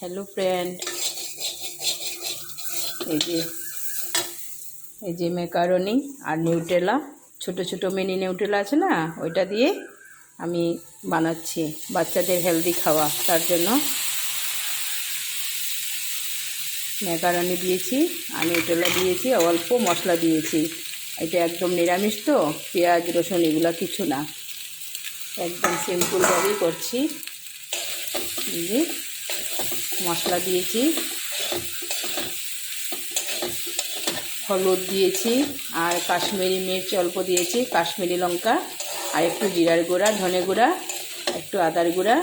Hello friend, এই যে macaroni আর Nutella, ছোট ছোট মিনি নিউটেলা আছে না, ওইটা দিয়ে আমি বানাচ্ছি বাচ্চাদের হেলদি খাওয়া। তার জন্য ম্যাকারনি দিয়েছি আর নিউটেলা দিয়েছি, অল্প মশলা দিয়েছি। এটা একদম নিরামিষ, তো পেঁয়াজ রসুন এগুলো কিছু না, একদম সিম্পলভাবেই করছি। এই যে মশলা দিয়েছি, হলুদ দিয়েছি আর কাশ্মীরি মির্চ অল্প দিয়েছি, কাশ্মীরি লঙ্কা আর একটু জিরার গুঁড়া, ধনে গুঁড়া, একটু আদার গুঁড়া,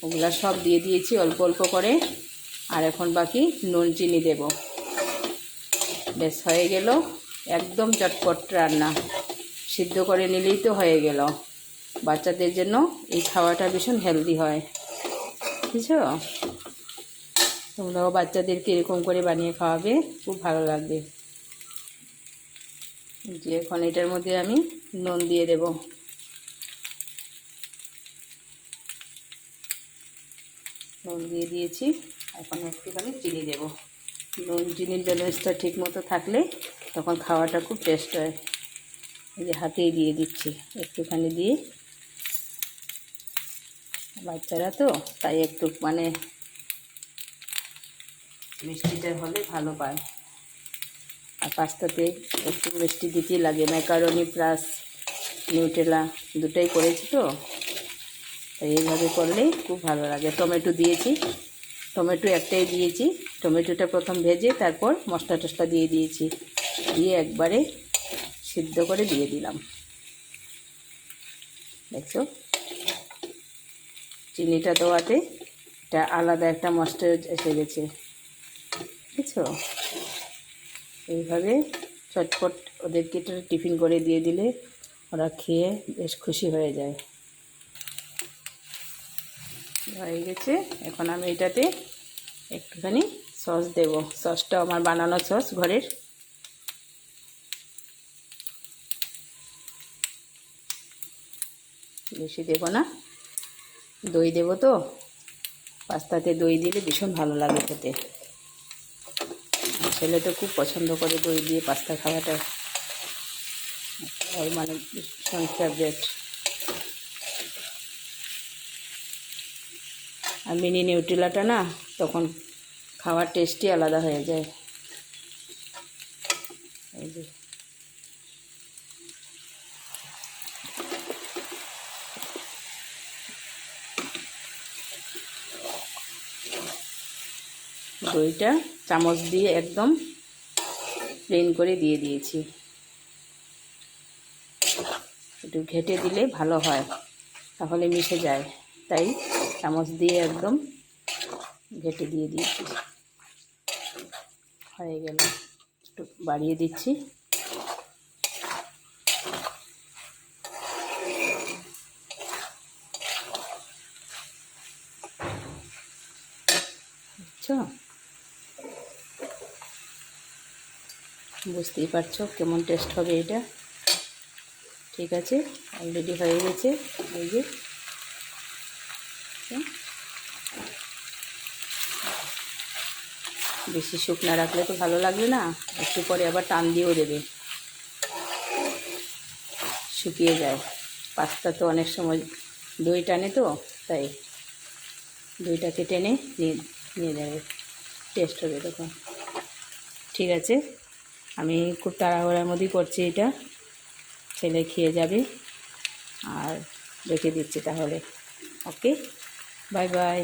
ওগুলা সব দিয়ে দিয়েছি অল্প অল্প করে। আর এখন বাকি নুন চিনি দেব। বেশ হয়ে গেল, একদম চটপট রান্না। সিদ্ধ করে নিলেই তো হয়ে গেল। বাচ্চাদের জন্য এই খাওয়াটা ভীষণ হেলদি হয়, বুঝছো? তোমরাও বাচ্চাদেরকে এরকম করে বানিয়ে খাওয়াবে, খুব ভালো লাগবে। যে এখন এটার মধ্যে আমি নুন দিয়ে দেব। নুন দিয়ে দিয়েছি, এখন একটুখানি চিনি দেব। নুন চিনির ব্যালেন্সটা ঠিক মতো থাকলে তখন খাওয়াটা খুব টেস্ট হয়। এই যে হাতেই দিয়ে দিচ্ছি একটুখানি দিয়ে, বাচ্চারা তো তাই একটু মিষ্টিটা হলে ভালো পায়। আর পাস্তাতে একটু মিষ্টি দিতেই লাগে, ম্যাকারনি প্লাস নিউটেলা দুটাই করেছি তো, তাই এইভাবে করলেই খুব ভালো লাগে। টমেটো দিয়েছি, টমেটো একটাই দিয়েছি। টমেটোটা প্রথম ভেজে তারপর মশলা টশলা দিয়ে দিয়েছি, দিয়ে একবারে সিদ্ধ করে দিয়ে দিলাম। দেখছো, চিনিটা দেওয়াতে এটা আলাদা একটা মশলা এসে গেছে, বুঝছো? এইভাবে চটপট ওদেরকে টিফিন করে দিয়ে দিলে ওরা খেয়ে বেশ খুশি হয়ে যায়। হয়ে গেছে, এখন আমি এটাতে একটুখানি সস দেব। সসটা আমার বানানো সস ঘরের। বেশি দেব না, দই দেব তো, পাস্তাতে দই দিলে ভীষণ ভালো লাগে খেতে। ছেলে তো খুব পছন্দ করে দই দিয়ে পাস্তা খাওয়াটা, ওর ভীষণ ফেভারিট। আর মিনি নিউট্রেলাটা না, তখন খাওয়ার টেস্টই আলাদা হয়ে যায়। এই যে দইটা চামচ দিয়ে একদম প্লেন করে দিয়ে দিয়েছি। একটু ঘেটে দিলে ভালো হয়, তাহলে মিশে যায়, তাই চামচ দিয়ে একদম ঘেটে দিয়ে দিয়েছি। হয়ে গেল, একটু বাড়িয়ে দিচ্ছি। বুঝছো, বুঝতেই পারছো কেমন টেস্ট হবে এটা। ঠিক আছে, অলরেডি হয়ে গেছে। এই যে বেশি শুকনা রাখলে তো ভালো লাগবে না, একটু পরে আবার টান দিয়েও দেবে, শুকিয়ে যায়। পাস্তা তো অনেক সময় দই টানে, তো তাই দইটাকে টেনে নিয়ে যাবে, টেস্ট হবে তখন। ঠিক আছে, আমি খুব তাড়াহুড়ার মধ্যেই করছি এটা, ছেলে খেয়ে যাবে। আর রেখে দিচ্ছি তাহলে। ওকে, বাই বাই।